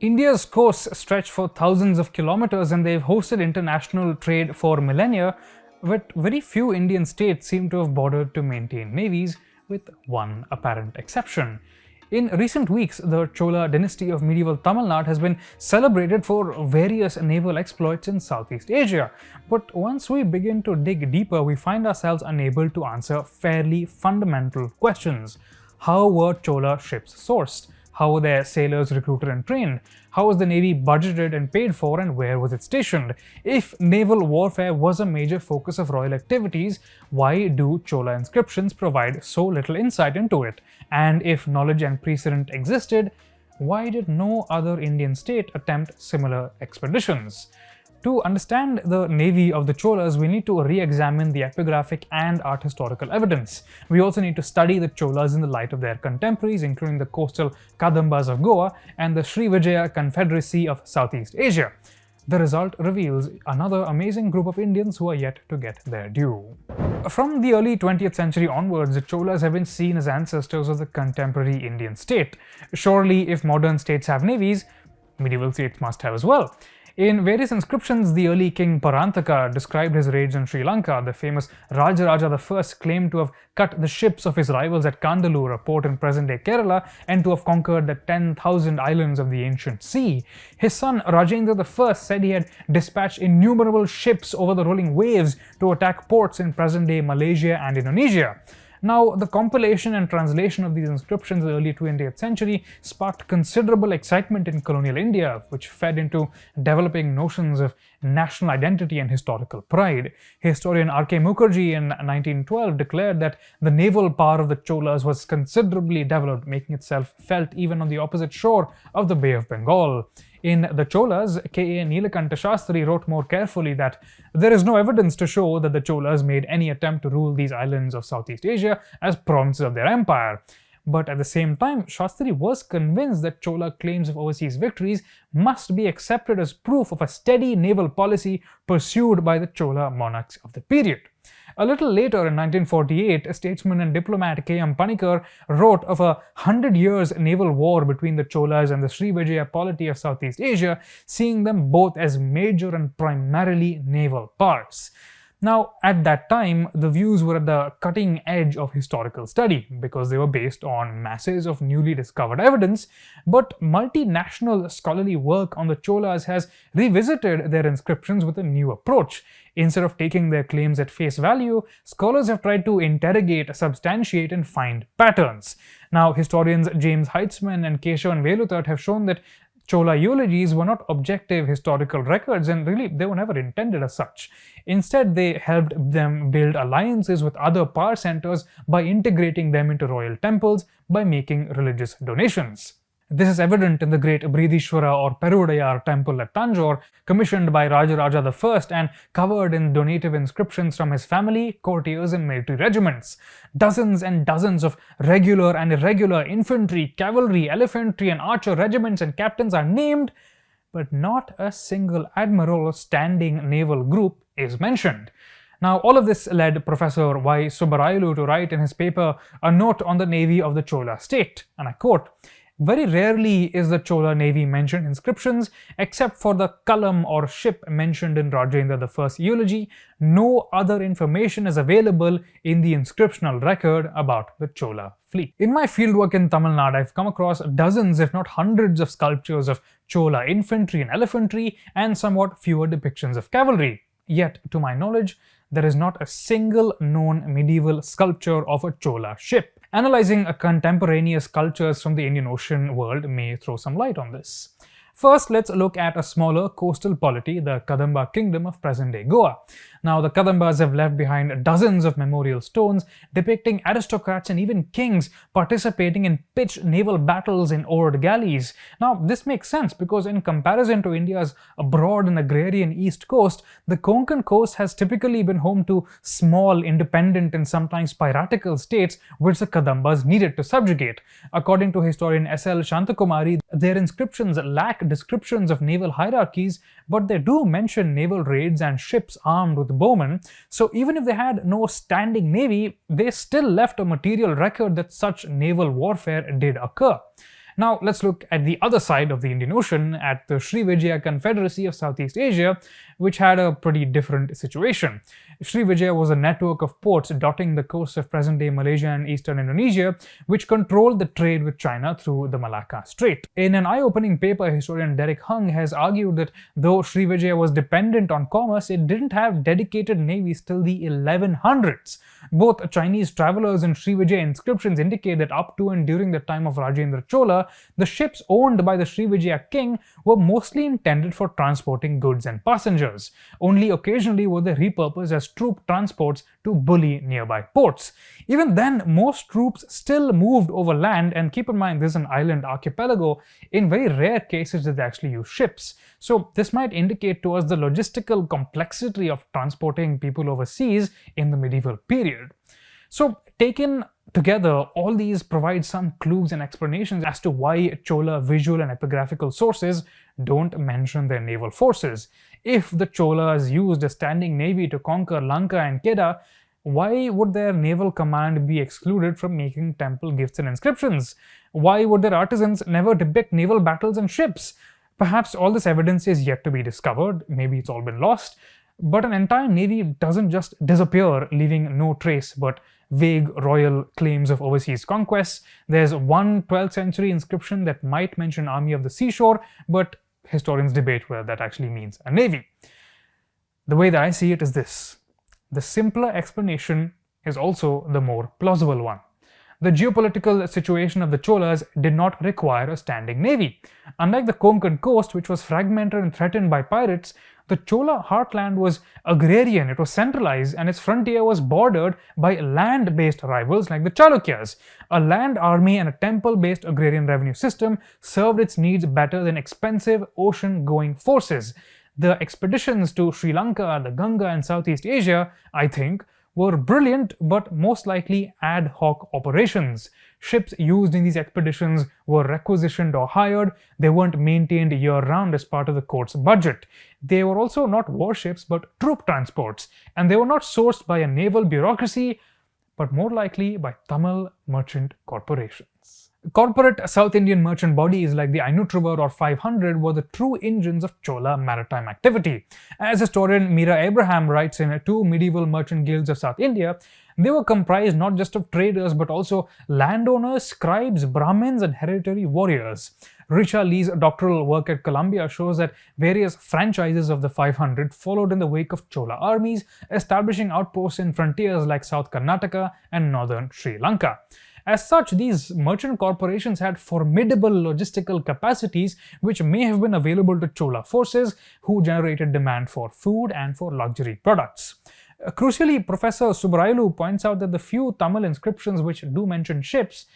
India's coasts stretch for thousands of kilometers and they've hosted international trade for millennia, but very few Indian states seem to have bothered to maintain navies, with one apparent exception. In recent weeks, the Chola dynasty of medieval Tamil Nadu has been celebrated for various naval exploits in Southeast Asia. But once we begin to dig deeper, we find ourselves unable to answer fairly fundamental questions. How were Chola ships sourced? How were their sailors recruited and trained? How was the navy budgeted and paid for, and where was it stationed? If naval warfare was a major focus of royal activities, why do Chola inscriptions provide so little insight into it? And if knowledge and precedent existed, why did no other Indian state attempt similar expeditions? To understand the navy of the Cholas, we need to re-examine the epigraphic and art historical evidence. We also need to study the Cholas in the light of their contemporaries, including the coastal Kadambas of Goa and the Srivijaya Confederacy of Southeast Asia. The result reveals another amazing group of Indians who are yet to get their due. From the early 20th century onwards, the Cholas have been seen as ancestors of the contemporary Indian state. Surely, if modern states have navies, medieval states must have as well. In various inscriptions, the early king Parantaka described his raids in Sri Lanka. The famous Rajaraja I claimed to have cut the ships of his rivals at Kandalur, a port in present-day Kerala, and to have conquered the 10,000 islands of the ancient sea. His son Rajendra I said he had dispatched innumerable ships over the rolling waves to attack ports in present-day Malaysia and Indonesia. Now, the compilation and translation of these inscriptions in the early 20th century sparked considerable excitement in colonial India, which fed into developing notions of national identity and historical pride. Historian R.K. Mukherjee in 1912 declared that the naval power of the Cholas was considerably developed, making itself felt even on the opposite shore of the Bay of Bengal. In the Cholas, K.A. Nilakanta Shastri wrote more carefully that there is no evidence to show that the Cholas made any attempt to rule these islands of Southeast Asia as provinces of their empire. But at the same time, Shastri was convinced that Chola claims of overseas victories must be accepted as proof of a steady naval policy pursued by the Chola monarchs of the period. A little later, in 1948, statesman and diplomat K.M. Panikkar wrote of a 100 years naval war between the Cholas and the Srivijaya polity of Southeast Asia, seeing them both as major and primarily naval powers. Now, at that time, the views were at the cutting edge of historical study because they were based on masses of newly discovered evidence, but multinational scholarly work on the Cholas has revisited their inscriptions with a new approach. Instead of taking their claims at face value, scholars have tried to interrogate, substantiate, and find patterns. Now, historians James Heitzman and Keshavan Veluthat have shown that Chola eulogies were not objective historical records, and really they were never intended as such. Instead, they helped them build alliances with other power centers by integrating them into royal temples by making religious donations. This is evident in the great Bridishwara or Perudayar temple at Tanjore, commissioned by Rajaraja I and covered in donative inscriptions from his family, courtiers, and military regiments. Dozens and dozens of regular and irregular infantry, cavalry, elephantry, and archer regiments and captains are named, but not a single admiral or standing naval group is mentioned. Now, all of this led Professor Y. Subbarayulu to write in his paper a note on the navy of the Chola state, and I quote, "Very rarely is the Chola navy mentioned in inscriptions, except for the kalam or ship mentioned in Rajendra I's eulogy. No other information is available in the inscriptional record about the Chola fleet." In my fieldwork in Tamil Nadu, I've come across dozens, if not hundreds, of sculptures of Chola infantry and elephantry, and somewhat fewer depictions of cavalry. Yet, to my knowledge, there is not a single known medieval sculpture of a Chola ship. Analyzing contemporaneous cultures from the Indian Ocean world may throw some light on this. First, let's look at a smaller coastal polity, the Kadamba kingdom of present-day Goa. Now, the Kadambas have left behind dozens of memorial stones depicting aristocrats and even kings participating in pitched naval battles in oared galleys. Now, this makes sense because in comparison to India's broad and agrarian east coast, the Konkan coast has typically been home to small, independent, and sometimes piratical states which the Kadambas needed to subjugate. According to historian S.L. Shantakumari, their inscriptions lack descriptions of naval hierarchies, but they do mention naval raids and ships armed with bowmen, so even if they had no standing navy, they still left a material record that such naval warfare did occur. Now let's look at the other side of the Indian Ocean, at the Srivijaya Confederacy of Southeast Asia, which had a pretty different situation. Srivijaya was a network of ports dotting the coast of present-day Malaysia and eastern Indonesia, which controlled the trade with China through the Malacca Strait. In an eye-opening paper, historian Derek Hung has argued that though Srivijaya was dependent on commerce, it didn't have dedicated navies till the 1100s. Both Chinese travelers and Srivijaya inscriptions indicate that up to and during the time of Rajendra Chola, the ships owned by the Srivijaya king were mostly intended for transporting goods and passengers. Only occasionally were they repurposed as troop transports to bully nearby ports. Even then, most troops still moved over land, and keep in mind this is an island archipelago. In very rare cases did they actually use ships. So this might indicate to us the logistical complexity of transporting people overseas in the medieval period. So taken together, all these provide some clues and explanations as to why Chola visual and epigraphical sources don't mention their naval forces. If the Cholas used a standing navy to conquer Lanka and Kedah, why would their naval command be excluded from making temple gifts and inscriptions? Why would their artisans never depict naval battles and ships? Perhaps all this evidence is yet to be discovered, maybe it's all been lost, but an entire navy doesn't just disappear, leaving no trace but vague royal claims of overseas conquests. There's one 12th century inscription that might mention army of the seashore, but historians debate whether that actually means a navy. The way that I see it is this: the simpler explanation is also the more plausible one. The geopolitical situation of the Cholas did not require a standing navy. Unlike the Konkan coast, which was fragmented and threatened by pirates, the Chola heartland was agrarian, it was centralized, and its frontier was bordered by land-based rivals like the Chalukyas. A land army and a temple-based agrarian revenue system served its needs better than expensive ocean-going forces. The expeditions to Sri Lanka, the Ganga, and Southeast Asia, I think, were brilliant but most likely ad hoc operations. Ships used in these expeditions were requisitioned or hired. They weren't maintained year-round as part of the court's budget. They were also not warships but troop transports, and they were not sourced by a naval bureaucracy but more likely by Tamil merchant corporations. Corporate South Indian merchant bodies like the Ainut River or 500 were the true engines of Chola maritime activity. As historian Mira Abraham writes in Two Medieval Merchant Guilds of South India, they were comprised not just of traders but also landowners, scribes, Brahmins, and hereditary warriors. Richa Lee's doctoral work at Columbia shows that various franchises of the 500 followed in the wake of Chola armies, establishing outposts in frontiers like South Karnataka and northern Sri Lanka. As such, these merchant corporations had formidable logistical capacities which may have been available to Chola forces, who generated demand for food and for luxury products. Crucially, Professor Subrailu points out that the few Tamil inscriptions which do mention ships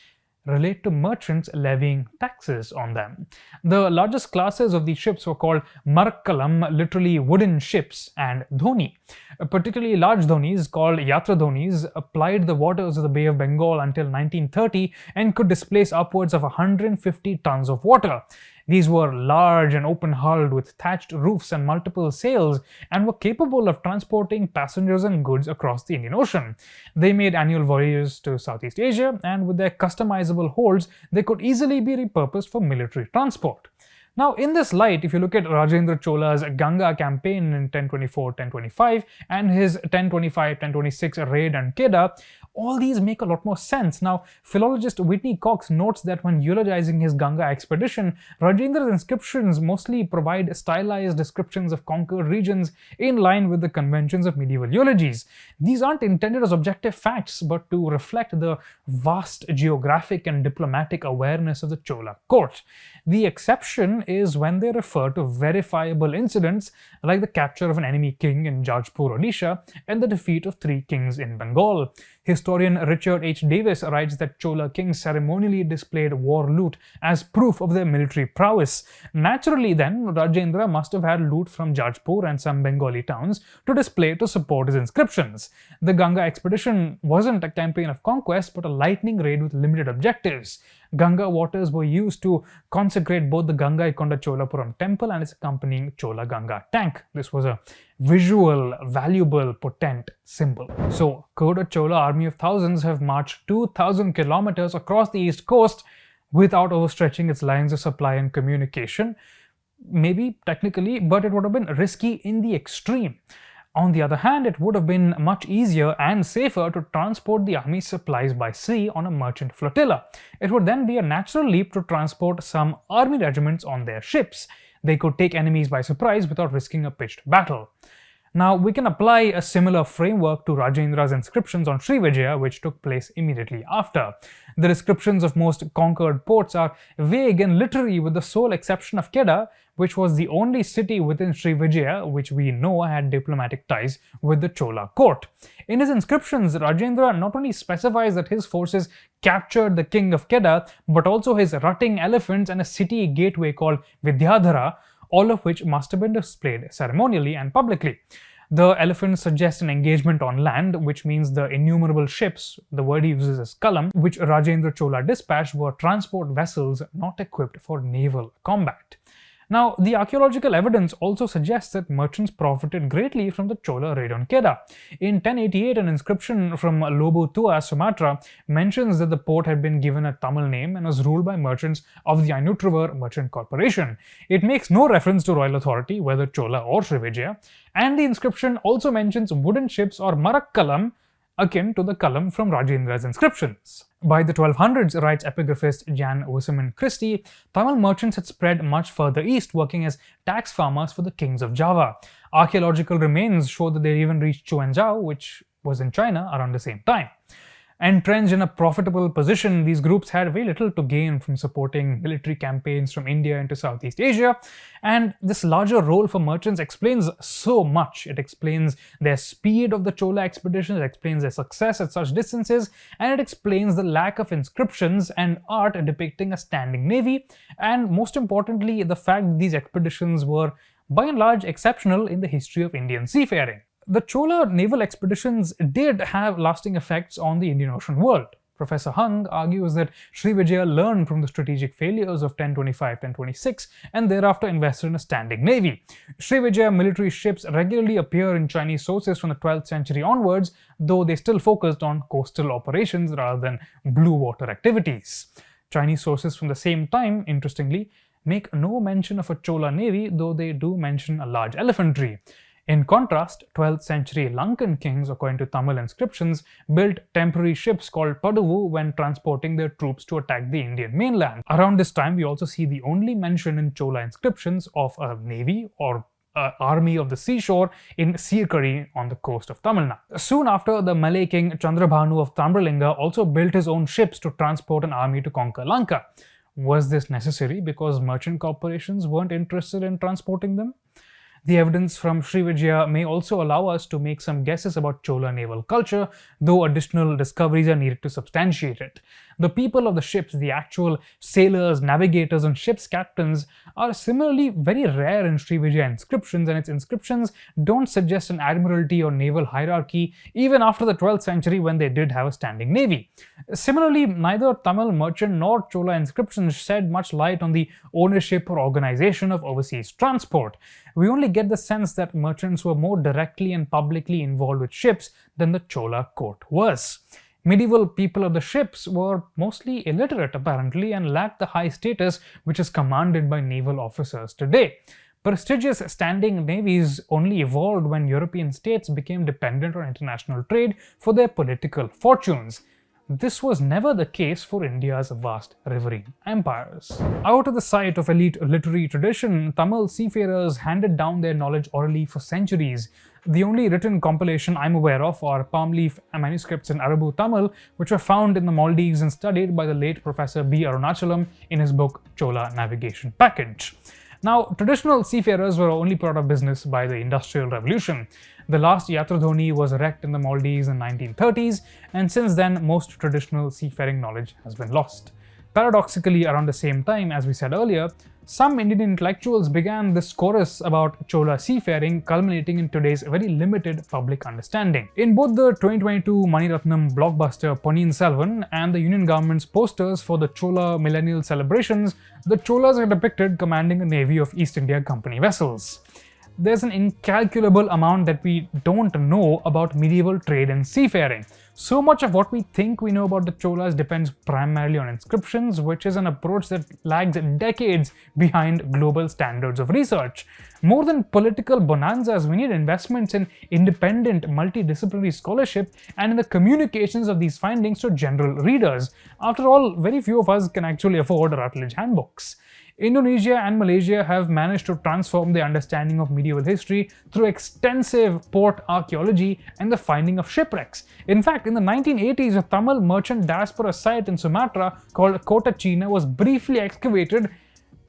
relate to merchants levying taxes on them. The largest classes of these ships were called Markalam, literally wooden ships, and Dhoni. Particularly large dhonis, called Yatra dhonis, plied the waters of the Bay of Bengal until 1930 and could displace upwards of 150 tons of water. These were large and open-hulled with thatched roofs and multiple sails, and were capable of transporting passengers and goods across the Indian Ocean. They made annual voyages to Southeast Asia, and with their customizable holds, they could easily be repurposed for military transport. Now, in this light, if you look at Rajendra Chola's Ganga campaign in 1024-1025 and his 1025-1026 raid on Kedah, all these make a lot more sense. Now, philologist Whitney Cox notes that when eulogizing his Ganga expedition, Rajendra's inscriptions mostly provide stylized descriptions of conquered regions in line with the conventions of medieval eulogies. These aren't intended as objective facts, but to reflect the vast geographic and diplomatic awareness of the Chola court. The exception is when they refer to verifiable incidents like the capture of an enemy king in Jajpur, Odisha, and the defeat of 3 kings in Bengal. Historian Richard H. Davis writes that Chola kings ceremonially displayed war loot as proof of their military prowess. Naturally then, Rajendra must have had loot from Jajpur and some Bengali towns to display to support his inscriptions. The Ganga expedition wasn't a campaign of conquest but a lightning raid with limited objectives. Ganga waters were used to consecrate both the Gangaikonda Cholapuram temple and its accompanying Chola Ganga tank. This was a visual, valuable, potent symbol. So, could a Chola army of thousands have marched 2,000 kilometers across the east coast without overstretching its lines of supply and communication. Maybe technically, but it would have been risky in the extreme. On the other hand, it would have been much easier and safer to transport the army's supplies by sea on a merchant flotilla. It would then be a natural leap to transport some army regiments on their ships. They could take enemies by surprise without risking a pitched battle. Now, we can apply a similar framework to Rajendra's inscriptions on Srivijaya, which took place immediately after. The descriptions of most conquered ports are vague and literary, with the sole exception of Kedah, which was the only city within Srivijaya which we know had diplomatic ties with the Chola court. In his inscriptions, Rajendra not only specifies that his forces captured the king of Kedah, but also his rutting elephants and a city gateway called Vidyadhara, all of which must have been displayed ceremonially and publicly. The elephants suggest an engagement on land, which means the innumerable ships, the word he uses is kalam, which Rajendra Chola dispatched were transport vessels not equipped for naval combat. Now, the archaeological evidence also suggests that merchants profited greatly from the Chola raid on Kedah. In 1088, an inscription from Lobo Tua, Sumatra, mentions that the port had been given a Tamil name and was ruled by merchants of the Ainutravar Merchant Corporation. It makes no reference to royal authority, whether Chola or Srivijaya, and the inscription also mentions wooden ships or marakkalam, akin to the kalam from Rajendra's inscriptions. By the 1200s, writes epigraphist Jan Wisseman Christie, Tamil merchants had spread much further east, working as tax farmers for the kings of Java. Archaeological remains show that they even reached Chuanzhou, which was in China, around the same time. Entrenched in a profitable position, these groups had very little to gain from supporting military campaigns from India into Southeast Asia, and this larger role for merchants explains so much. It explains their speed of the Chola expeditions, it explains their success at such distances, and it explains the lack of inscriptions and art depicting a standing navy, and most importantly, the fact that these expeditions were by and large exceptional in the history of Indian seafaring. The Chola naval expeditions did have lasting effects on the Indian Ocean world. Professor Hung argues that Srivijaya learned from the strategic failures of 1025-1026 and thereafter invested in a standing navy. Srivijaya military ships regularly appear in Chinese sources from the 12th century onwards, though they still focused on coastal operations rather than blue water activities. Chinese sources from the same time, interestingly, make no mention of a Chola navy, though they do mention a large elephantry. In contrast, 12th century Lankan kings, according to Tamil inscriptions, built temporary ships called Paduvu when transporting their troops to attack the Indian mainland. Around this time, we also see the only mention in Chola inscriptions of a navy or army of the seashore in Sirkari on the coast of Tamil Nadu. Soon after, the Malay king Chandrabhanu of Tambralinga also built his own ships to transport an army to conquer Lanka. Was this necessary because merchant corporations weren't interested in transporting them? The evidence from Srivijaya may also allow us to make some guesses about Chola naval culture, though additional discoveries are needed to substantiate it. The people of the ships, the actual sailors, navigators, and ship's captains, are similarly very rare in Srivijaya inscriptions, and its inscriptions don't suggest an admiralty or naval hierarchy even after the 12th century when they did have a standing navy. Similarly, neither Tamil merchant nor Chola inscriptions shed much light on the ownership or organization of overseas transport. We only get the sense that merchants were more directly and publicly involved with ships than the Chola court was. Medieval people of the ships were mostly illiterate apparently and lacked the high status which is commanded by naval officers today. Prestigious standing navies only evolved when European states became dependent on international trade for their political fortunes. This was never the case for India's vast riverine empires. Out of the sight of elite literary tradition, Tamil seafarers handed down their knowledge orally for centuries. The only written compilation I'm aware of are palm leaf manuscripts in Arabu Tamil, which were found in the Maldives and studied by the late Professor B. Arunachalam in his book Chola Navigation Package. Now, traditional seafarers were only put out of business by the Industrial Revolution. The last Yatradhoni was wrecked in the Maldives in the 1930s, and since then, most traditional seafaring knowledge has been lost. Paradoxically, around the same time, as we said earlier, some Indian intellectuals began this chorus about Chola seafaring, culminating in today's very limited public understanding. In both the 2022 Mani Ratnam blockbuster Ponniyin Selvan and the Union government's posters for the Chola millennial celebrations, the Cholas are depicted commanding a navy of East India Company vessels. there's an incalculable amount that we don't know about medieval trade and seafaring. So much of what we think we know about the Cholas depends primarily on inscriptions, which is an approach that lags decades behind global standards of research. More than political bonanzas, we need investments in independent, multidisciplinary scholarship and in the communications of these findings to general readers. After all, very few of us can actually afford Rutledge handbooks. Indonesia and Malaysia have managed to transform their understanding of medieval history through extensive port archaeology and the finding of shipwrecks. In fact, in the 1980s, a Tamil merchant diaspora site in Sumatra called Kota China was briefly excavated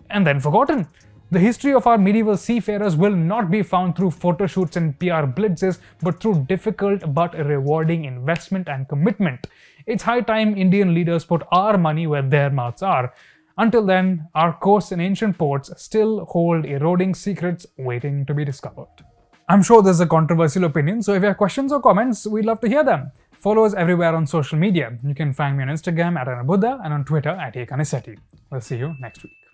and then forgotten. The history of our medieval seafarers will not be found through photo shoots and PR blitzes, but through difficult but rewarding investment and commitment. It's high time Indian leaders put our money where their mouths are. Until then, our coasts and ancient ports still hold eroding secrets waiting to be discovered. I'm sure this is a controversial opinion, so if you have questions or comments, we'd love to hear them. Follow us everywhere on social media. You can find me on Instagram at Anirudh and on Twitter at Kanisetti. We'll see you next week.